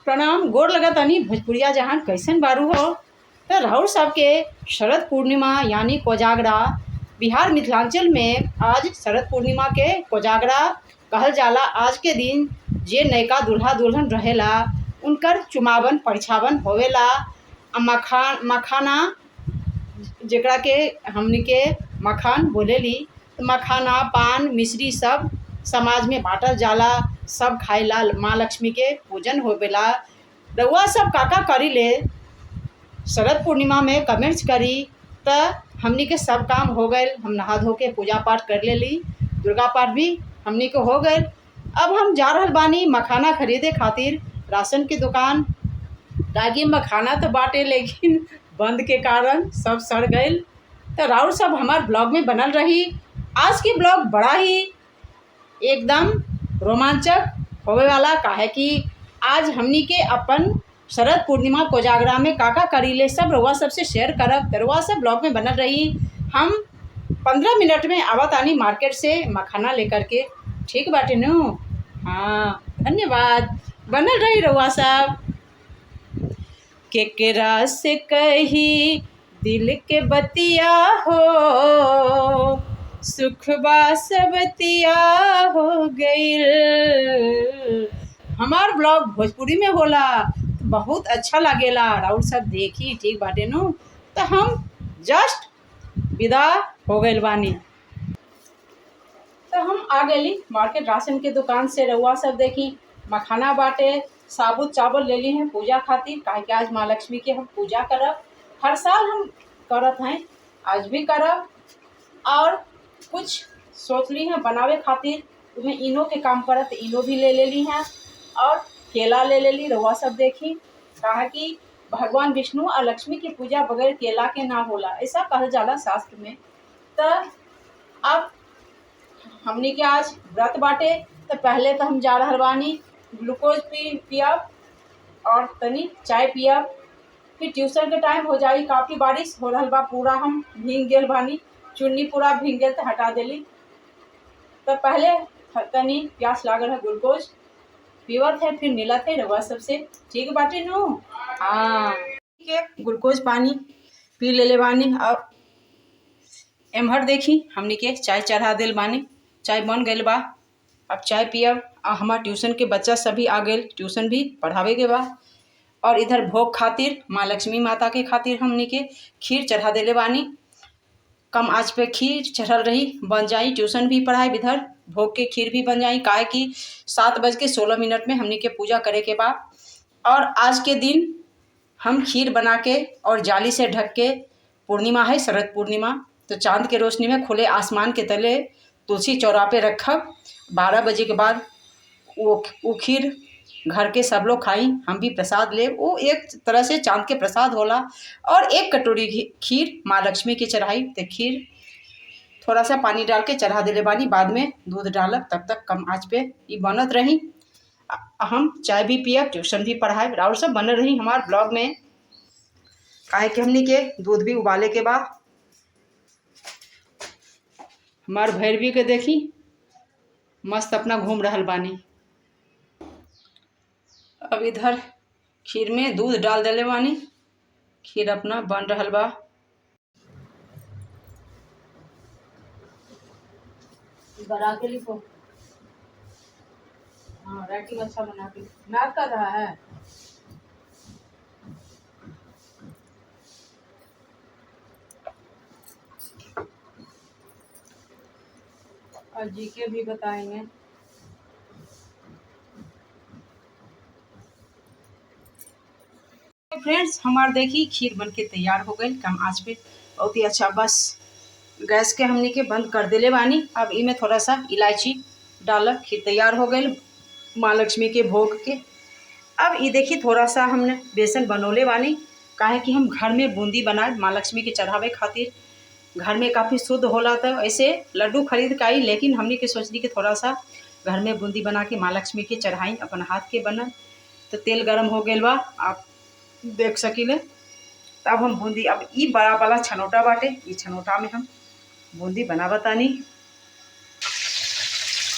प्रणाम गोर लगा तनी भोजपुरिया जहान कैसन बारू हो। तो राहुल साहब के शरद पूर्णिमा यानी कोजागरा बिहार मिथिलांचल में आज शरद पूर्णिमा के कोजागरा कहल जाला। आज के दिन जे नयका दूल्हा दुल्हन रहेला उनकर चुमावन परिछावन होवेला। मखाना जेकरा के हमनी के मखान बोलेली, मखाना पान मिश्री सब समाज में बांटल जाला। सब खाइला, माँ लक्ष्मी के पूजन होवेला। रउआ सब काका करी ले शरद पूर्णिमा में कमेंट्स करी त हमनी के सब काम हो गए। हम नहा धो के पूजा पाठ कर लेली, दुर्गा पाठ भी हमनी के हो गए। अब हम जा रहल बानी मखाना खरीदे खातिर राशन की दुकान। ताकि मखाना तो बाटे लेकिन बंद के कारण सब सड़ गए। तो राहुल सब हमार ब्लॉग में बनल रही। आज की ब्लॉग बड़ा ही एकदम रोमांचक होवे वाला काहे कि आज हमनी के अपन शरद पूर्णिमा कोजागरा में काका करीले सब रउआ सबसे शेयर करब। रउआ सब ब्लॉग में बनल रही। हम 15 मिनट में आवत आनी मार्केट से मखाना लेकर के। ठीक बाटे नु? हाँ, धन्यवाद। बनल रही रउआ सब। केकरा से कही दिल के बतिया हो, सुखबा सबतिया हो गईल। हमार ब्लॉग भोजपुरी में होला तो बहुत अच्छा लागेला। राउर सब देखी, ठीक बाटे नु? तो हम जस्ट विदा हो गइल बानी। तो हम आ गई मार्केट राशन के दुकान से। रउआ सब देखी मखाना बाटे, साबुत चावल ले ली हैं पूजा खातिर काहे कि आज माँ लक्ष्मी के हम पूजा करब। हर साल हम करत हैं, आज भी करब। और कुछ सोच ली हैं बनावे खातिर, उसमें इनो के काम करत, इनो भी ले ली हैं। और केला ले ली। रउआ सब देखी काहे कि भगवान विष्णु और लक्ष्मी की पूजा बगैर केला के ना होला, ऐसा कहल जाला शास्त्र में। तो अब हमनी के आज व्रत बाटे तो पहले तो हम जा रहल बानी ग्लूकोज पियब और तनी चाय पियब। फिर ट्यूशन के टाइम हो जाई। काफ़ी बारिश हो रहल बा, पूरा हम भीग गेल बानी, चुन्नी पूरा भीग गेल तो हटा देली। तो पहले तनी प्यास लागल है, ग्लूकोज पीवत है, फिर मिलत है रउआ सबसे। ठीक बाटे नु? हाँ, ठीक है। ग्लूकोज पानी पी ले बानी। अब एम्हर देखी हमनी के चाय चढ़ा दिल बानी, चाय बन गइल बा। अब चाय पियब। हमार ट्यूशन के बच्चा सभी आ गए, ट्यूशन भी पढ़ावे के बा। और इधर भोग खातिर माँ लक्ष्मी माता के खातिर हमनी के खीर चढ़ा देले बानी। कम आँच पे खीर चढ़ल रही, बन जाई। ट्यूशन भी पढ़ाई, इधर भोग के खीर भी बन जाई काहे कि 7:16 में हमनी के पूजा करे के बा। और आज के दिन हम खीर बना के और जाली से ढक के, पूर्णिमा है शरद पूर्णिमा, तो चांद के रोशनी में खुले आसमान के तले तुलसी चौरा पे रखब। 12 बजे के बाद वो खीर घर के सब लोग खाई, हम भी प्रसाद ले। वो एक तरह से चांद के प्रसाद होला। और 1 कटोरी खीर माँ लक्ष्मी के चढ़ाई। तो खीर थोड़ा सा पानी डाल के चढ़ा देले बानी, बाद में दूध डालब। तब तक कम आँच पे ये बनत रही। हम चाय भी पियब, ट्यूशन भी पढ़ाए। राउर सब बनल रही हमार ब्लॉग में काहे कि हमनी के दूध भी उबाले के बाद। हमार भैरवी के देखी मस्त अपना घूम रहल बानी। अब इधर खीर में दूध डाल देले बानी, खीर अपना बन रहल बा। बना के लिखो। हाँ, राइटिंग अच्छा बना के। नाच कर रहा है। और जीके भी बताएंगे। फ्रेंड्स हमार देखी खीर बन के तैयार हो गई, कम आँच पे, बहुत ही अच्छा। बस गैस के हमनी के बंद कर देले बानी। अब इमें थोड़ा सा इलायची डालब, खीर तैयार हो गई माँ लक्ष्मी के भोग के। अब ये देखी थोड़ा सा हमने बेसन बनौले बानी काहे कि हम घर में बूंदी बनाए माँ लक्ष्मी के चढ़ावे खातिर। घर में काफ़ी शुद्ध होला, तो ऐसे लड्डू खरीद के आई, लेकिन हमने के सोचली कि थोड़ा सा घर में बूंदी बना के माँ लक्ष्मी के चढ़ाई, अपन हाथ के बनल। तो तेल गरम हो गया बा, आप देख सकीले। तब हम बूंदी, अब ये बड़ा वाला छनौटा बाटे, ये छनौटा में हम बूंदी बनावतानी।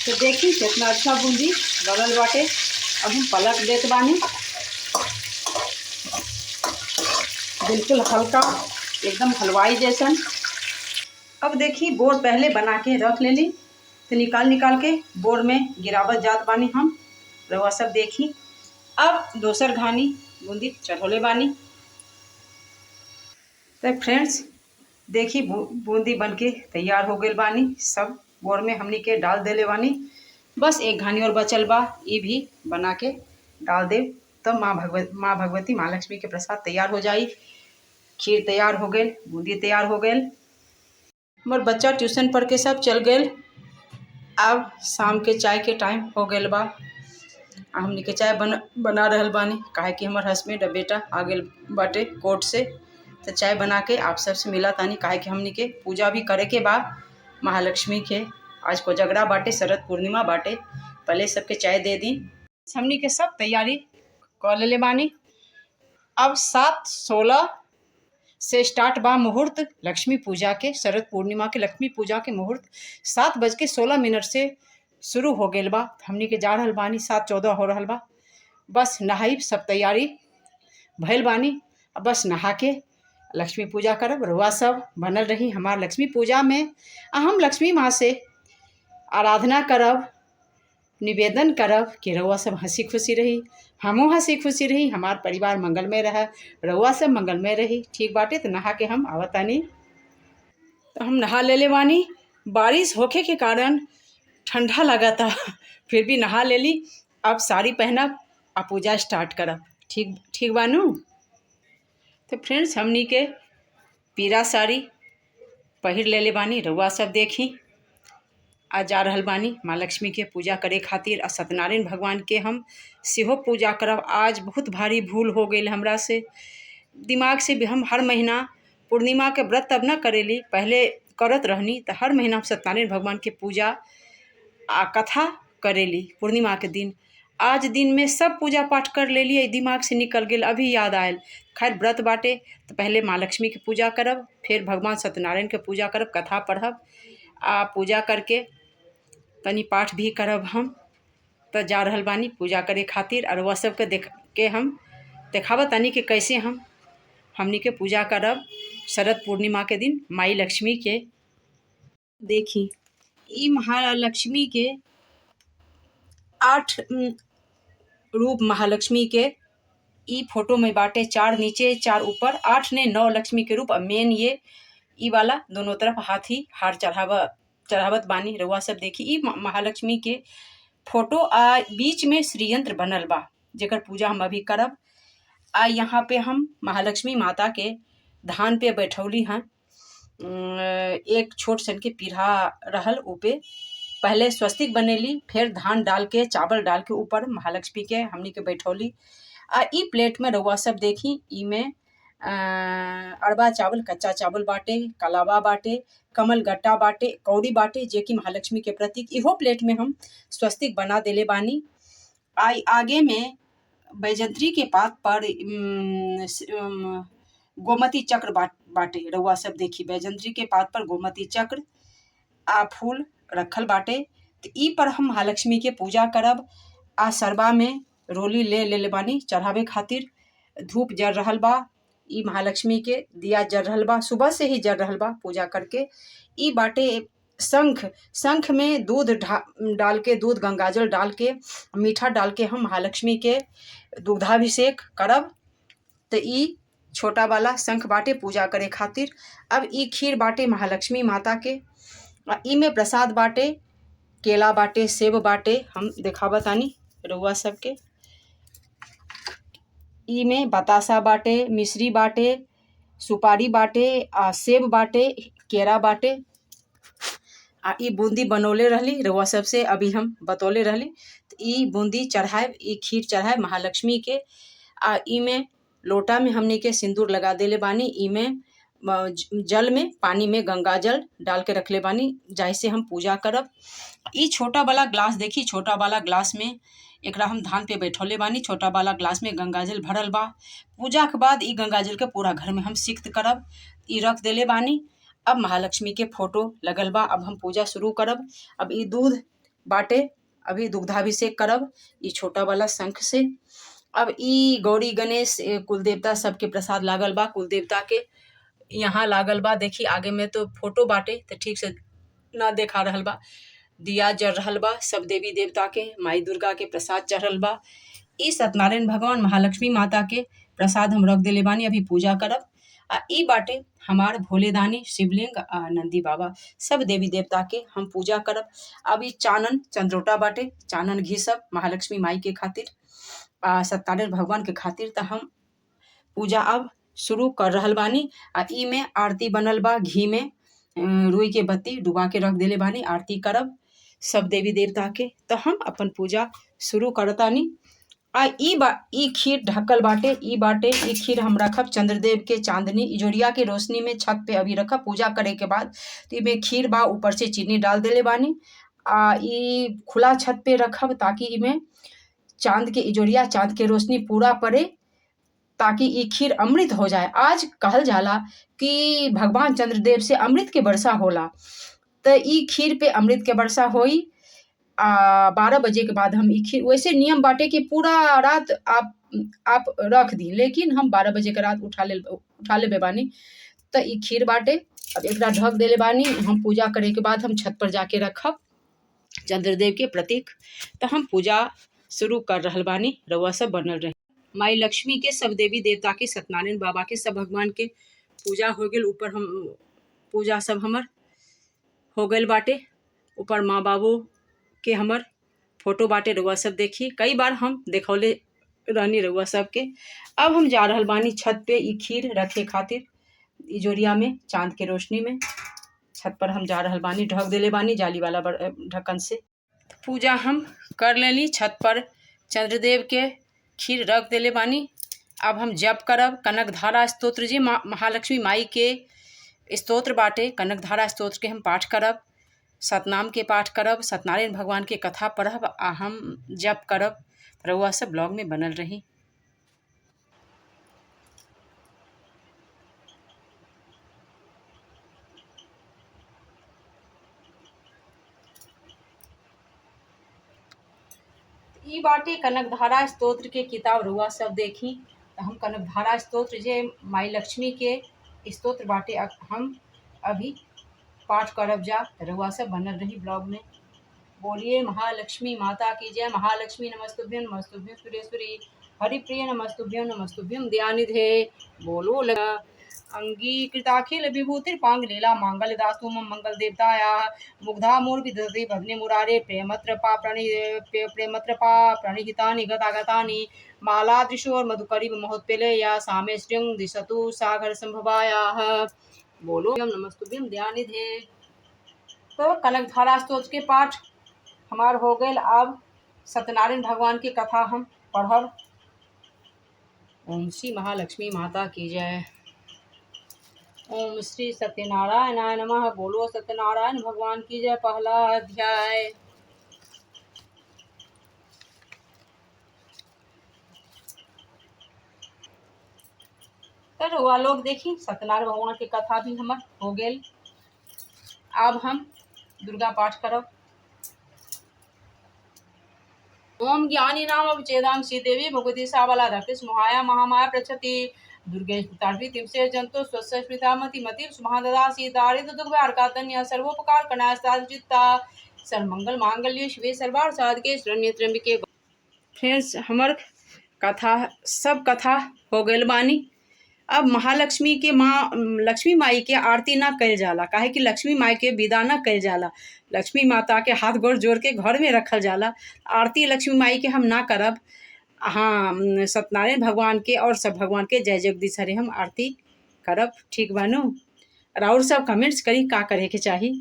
तो देखी कितना अच्छा बूंदी बनल बाटे। अब हम पलट देत बानी। बिल्कुल हल्का, एकदम हलवाई जैसन। अब देखी बोर पहले बना के रख ले ली, तो निकाल के बोर में गिरावत जात बानी हम। रउआ सब देखी। अब दोसर घानी बूंदी चढ़ोले बानी। तो फ्रेंड्स देखी बूंदी बन के तैयार हो गई बानी। सब बोर में हमनी के डाल देले बानी। बस एक घानी और बचल बा, ये भी बना के डाल दे तो माँ भगवती माँ लक्ष्मी के प्रसाद तैयार हो जाई। खीर तैयार हो गई, बूंदी तैयार हो गई। हमार बच्चा ट्यूशन पढ़ के सब चल गए। अब शाम के चाय के टाइम हो गए बा। हमनी के चाय बना रहल बानी, काहे कि हमार हस्बैंड और बेटा आ गए बाटे कोर्ट से। तो चाय बना के आप सबसे मिला तानी, काहे कि हमनी के पूजा भी करे के बा महालक्ष्मी के। आज कोजगरा बाटे, शरद पूर्णिमा बाटे। पहले सबके चाय दे दी। हमनी के सब तैयारी कर ले बानी। अब 7:16 से स्टार्ट बा मुहूर्त लक्ष्मी पूजा के। शरद पूर्णिमा के लक्ष्मी पूजा के मुहूर्त 7:16 से शुरू हो गए बा। हमनी के जा रहल बानी, 7:14 हो रहल बा। बस नहाई, सब तैयारी भइल बानी। अब बस नहा के लक्ष्मी पूजा करब। रउआ सब बनल रही हमार लक्ष्मी पूजा में। हम लक्ष्मी माँ से आराधना करब, निवेदन करब कि रउआ सब हंसी खुशी रही, हमहूँ हंसी खुशी रही, हमार परिवार मंगलमय रहे, रउआ सब मंगलमय रही। ठीक बाटे। तो नहा के हम आवतानी। तो हम नहा ले बानी। बारिश होखे के कारण ठंडा लगा था, फिर भी नहा ले ली। अब साड़ी पहनब आ पूजा स्टार्ट करब। ठीक बानू। तो फ्रेंड्स हमनी के पीला साड़ी पहिर ले बानी। रउआ सब देखी। आज जा रहल बानी माँ लक्ष्मी के पूजा करे खातिर। और सत्यनारायण भगवान के हम सेहो पूजा करब। आज बहुत भारी भूल हो गई हमरा से, दिमाग से भी। हम हर महीना पूर्णिमा के व्रत तब न करेली, पहले करत रहनी। तो हर महीना हम सत्यनारायण भगवान के पूजा आ कथा करेली पूर्णिमा के दिन। आज दिन में सब पूजा पाठ कर ले लिए, दिमाग से निकल गए, अभी याद आयल। खैर व्रत बाटे तो पहले माँ लक्ष्मी की पूजा करब, फिर भगवान सत्यनारायण के पूजा करब, कथा पढ़ब। आ पूजा करके तनी पाठ भी करब हम। तो जा रहल बानी पूजा करे खातिर। और वह सबके देख के हम देखावत तनी कि कैसे हमनी के पूजा करब शरद पूर्णिमा के दिन माई लक्ष्मी के। देखी ई महालक्ष्मी के 8 रूप महालक्ष्मी के ई फोटो में बाटे। 4 नीचे 4 ऊपर, 8 ने 9 लक्ष्मी के रूप। मेन ये ई वाला दोनों तरफ हाथी हार चढ़ावत बानी। रउआ सब देखी ई महालक्ष्मी के फोटो। आ बीच में श्रीयंत्र बनल बा, जेकर पूजा हम अभी करब। आ यहाँ पे हम महालक्ष्मी माता के धान पे बैठौली हैं। एक छोट सन के पीढ़ा रहल, ऊपे पहले स्वस्तिक बनेली, फिर धान डाल के चावल डाल के ऊपर महालक्ष्मी के हमनी के बैठौली। आ ई प्लेट में रउआ सब देखी, ई में अरबा चावल, कच्चा चावल बाटे, कलावा बाटे, कमल गट्टा बाटे, कौड़ी बाटे, जे कि महालक्ष्मी के प्रतीक। इहो प्लेट में हम स्वस्तिक बना देले बानी। आगे में बैजंत्री के पात पर गोमती चक्र बाटे। रउआ सब देखी बैजंत्री के पात पर गोमती चक्र आ फूल रखल बाटे। तो ई पर हम महालक्ष्मी के पूजा करब। आ सरबा में रोली ले बानी चढ़ावे खातिर। धूप जल रहल बा, ई महालक्ष्मी के दिया जल रहल बा, सुबह से ही जल रहल बा पूजा करके। ई बाटे शंख में दूध डाल के, दूध गंगाजल डाल के, मीठा डाल के हम महालक्ष्मी के दुग्धाभिषेक करब। तो ई छोटा वाला शंख बाटे पूजा करे खातिर। अब ई खीर बाटे महालक्ष्मी माता के। ई में प्रसाद बाटे, केला बाटे, सेब बाटे। हम देखावतानी रउआ सबके। ई में बतासा बाटे, मिश्री बाटे, सुपारी बाटे, आ सेब बाटे, केरा बाटे। आ ई बूंदी बनौले रहली रउआ सबसे, अभी हम बतौले रहली। तो ई बूंदी चढ़ाए, ई खीर चढ़ाए महालक्ष्मी के। आ ई में लोटा में हमने के सिंदूर लगा देले बानी। ई में जल में, पानी में गंगा जल डाल के रखले बानी, जैसे हम पूजा करब। ई छोटा वाला ग्लास देखी, छोटा वाला ग्लास में एकरा हम धान पे बैठौले बानी। छोटा वाला ग्लास में गंगाजल भरल बा। पूजा के बाद ई गंगाजल के पूरा घर में हम सिक्त करब। ई रख देले बानी। अब महालक्ष्मी के फोटो लगल बा। अब हम पूजा शुरू करब। अब ई दूध बाटे, अभी दुग्धाभिषेक करब ई छोटा वाला शंख से। अब ई गौरी गणेश कुल देवता सबके प्रसाद लागल बा। कुल देवता के यहाँ लागल बा। देखी आगे में तो फोटो बाटे तो ठीक से ना देखा रहल बा। दिया जल रहल बा। सब देवी देवता के माई दुर्गा के प्रसाद चढ़ल बा। ई सत्यनारायण भगवान महालक्ष्मी माता के प्रसाद हम रख देले बानी। अभी पूजा करब। आ ई बाटे हमार भोलेदानी शिवलिंग आ नंदी बाबा सब देवी देवता के हम पूजा करब। अब ई चानन चंद्रोटा बाटे। चानन घिसब महालक्ष्मी माई के खातिर सत्यनारायण भगवान के खातिर। त हम पूजा अब शुरू कर रहल बानी। आ ई में आरती बनल बा। घी में रुई के बत्ती डुबा के रख देले बानी। आरती करब सब देवी देवता के। तो हम अपन पूजा शुरू करतानी। ई खीर ढकल बाटे। ई बाटे ई खीर हम रखब चंद्रदेव के चांदनी इजोरिया के रोशनी में छत पे अभी रखब पूजा करे के बाद। तो इमे खीर बा ऊपर से चीनी डाल देले बानी। ई खुला छत पे रखब ताकि इमे चांद के इजोरिया चांद के रोशनी पूरा पड़े ताकि ई खीर अमृत हो जाए। आज कहल जाला कि भगवान चंद्रदेव से अमृत के वर्षा होला। तो ई खीर पे अमृत के वर्षा होई। 12 बजे के बाद हम ई खीर वैसे नियम बाटे कि पूरा रात आप रख दी, लेकिन हम 12 बजे के रात उठा ले बानी। तो ई खीर बाटे। अब एकरा ढक देले बानी। हम पूजा करे के बाद हम छत पर जाके रखब चंद्रदेव के प्रतीक। तो हम पूजा शुरू कर रहल बानी। रउआ सब बनल रहे। माई लक्ष्मी के सब देवी देवता के सत्यनारायण बाबा के सब भगवान के पूजा हो गेल। ऊपर हम पूजा सब हमर हो गइल बाटे। ऊपर माँ बाबू के हमर फोटो बाटे। रउआ सब देखी कई बार हम देखौले रहनी रउआ सब के। अब हम जा रहल बानी छत पे ई खीर रखे खातिर इजोरिया में चांद के रोशनी में। छत पर हम जा रहल बानी। ढक देले बानी जाली वाला ढक्कन से। पूजा हम कर लेली छत पर चंद्रदेव के खीर रख देले बानी। अब हम जप करब कनकधारा स्तोत्र जी महालक्ष्मी माई के स्तोत्र बाटे। कनकधारा स्तोत्र के हम पाठ करब। सतनाम के पाठ करब। सत्यनारायण भगवान के कथा पढ़ब आ हम जप करब। रउआ सब ब्लॉग में बनल रही। ई बाटे कनकधारा स्तोत्र के किताब रउआ सब देखी। तो हम कनकधारा स्तोत्र जे माई लक्ष्मी के स्तोत्र बाटे हम अभी पाठ करब जा। रउआ सब बनल रही ब्लॉग में। बोलिए महालक्ष्मी माता की जय। महालक्ष्मी नमस्तुभ्यं नमस्तुभ्यं सुरेश्वरी हरिप्रिय नमस्तुभ्यं नमस्तुभ्यं दयानिधे। बोलो लगा अंगीकृताखिल विभूतिर्पांग लीला मांगल्य दासु मम मंगल देवताया मुग्धा मूर विदधति भग्ने मुरारे प्रेमत्र पा प्रणिहितानि गतागतानि मालादृशोर मधुकरी महोत्पेले या सामे श्रियं दिशतु सागर संभवायाः। बोलो नमस्तुभ्यं दयानिधे। तो कनकधारा स्तोत्र के पाठ हमार हो गए। अब सत्यनारायण भगवान की कथा हम पढ़ब। ओम श्री महालक्ष्मी माता की जय। ओम श्री सत्यनारायणाय नमः। बोलो सत्यनारायण भगवान की जय। पहला अध्याय। तो वह लोग देखी सत्यनारायण भगवान की कथा भी हमार हो गए। अब हम दुर्गा पाठ करब। ओम ज्ञानी नाम अवचेदांसी देवी भगवती सावला धरती मोहाया महामाया प्रचति दुर्गे स्मृतार्थितिम से जंतो स्वस्य स्मृतामति मति सुमहाददासी दारिद्र दुख वारकातन्य सर्वोपकार कनायस्ताद चित्ता सर्वमंगल मांगल्य शिवे सर्वार्थ साधके शरण्य त्र्यंबके। फ्रेंड्स हमर कथा सब कथा हो गइल बानी। अब महालक्ष्मी के लक्ष्मी माई के आरती ना कल जाला। काहे कि लक्ष्मी माई के विदा ना कल जाला। लक्ष्मी माता के हाथ गोड़ जोड़ के घर में रखल जाला। आरती लक्ष्मी माई के हम ना करब। हाँ सत्यनारायण भगवान के और सब भगवान के जय जगदीश हरे हम आरती करब। ठीक बानू। और सब कमेंट्स करी का करे के चाही।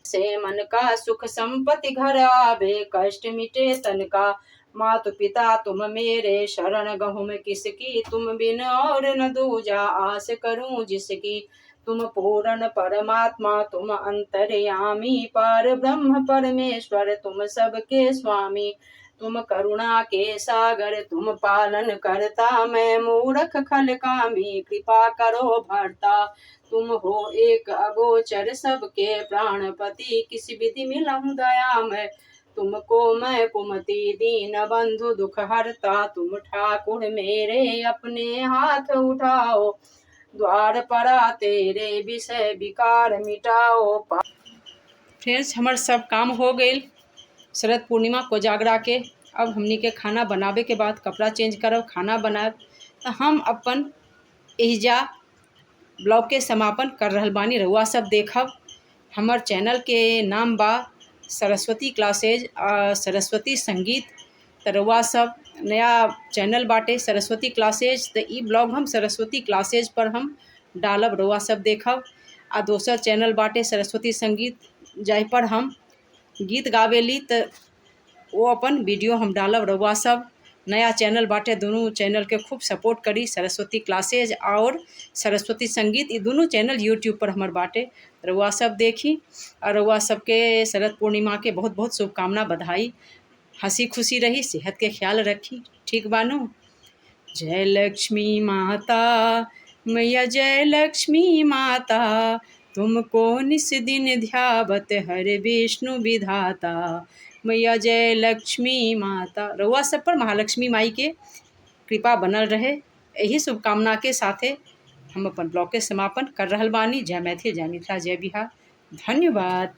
से मन का सुख संपत्ति घर आवे कष्ट मिटे तन का मातु पिता तुम मेरे शरण गहुम किसकी तुम बिन और न दूजा आस करूं जिसकी तुम पूर्ण परमात्मा तुम अंतर्यामी पार ब्रह्म परमेश्वर तुम सबके स्वामी तुम करुणा के सागर तुम पालन करता मैं मूर्ख खल कामी कृपा करो भरता तुम हो एक अगोचर सबके प्राणपति किस विधि मिलऊं दया मैं तुमको मैं कुमति दीन बंधु दुख हरता, तुम ठाकुर मेरे अपने हाथ उठाओ, द्वार परा तेरे विषय विकार मिटाओ। फ्रेंड्स, हमार सब काम हो गए शरद पूर्णिमा कोजागरा के। अब हमनी के खाना बनावे के बाद कपड़ा चेंज करब, खाना बनाब, तो हम अपन एहिजा ब्लॉग के समापन कर रहल बानी। रउआ सब देखब। हमार चैनल के नाम बा सरस्वती क्लासेज सरस्वती संगीत। तो रउआ सब नया चैनल बाटे सरस्वती क्लासेज, तो ई ब्लॉग हम सरस्वती क्लासेज पर हम डालब, रउआ सब देखब। आ दोसर चैनल बाटे सरस्वती संगीत, जय पर हम गीत गावेली, तो वो अपन वीडियो हम डालब। रउआ सब नया चैनल बाटे, दोनों चैनल के खूब सपोर्ट करी। सरस्वती क्लासेज और सरस्वती संगीत, ये दोनों चैनल यूट्यूब पर हमार बाटे, रउआ सब देखी। और रउआ सबके शरद पूर्णिमा के बहुत बहुत शुभकामना, बधाई। हंसी खुशी रही, सेहत के ख्याल रखी, ठीक बानू। जय लक्ष्मी माता मैया, जय लक्ष्मी माता, तुमको निस दिन ध्यावत हर विष्णु विधाता। मैया जय लक्ष्मी माता। रउआ सब पर महालक्ष्मी माई के कृपा बनल रहे, यही शुभकामना के साथे हम अपन ब्लॉग के समापन कर रहल बानी। जय मैथिल, जय मिथिला, जय बिहार। धन्यवाद।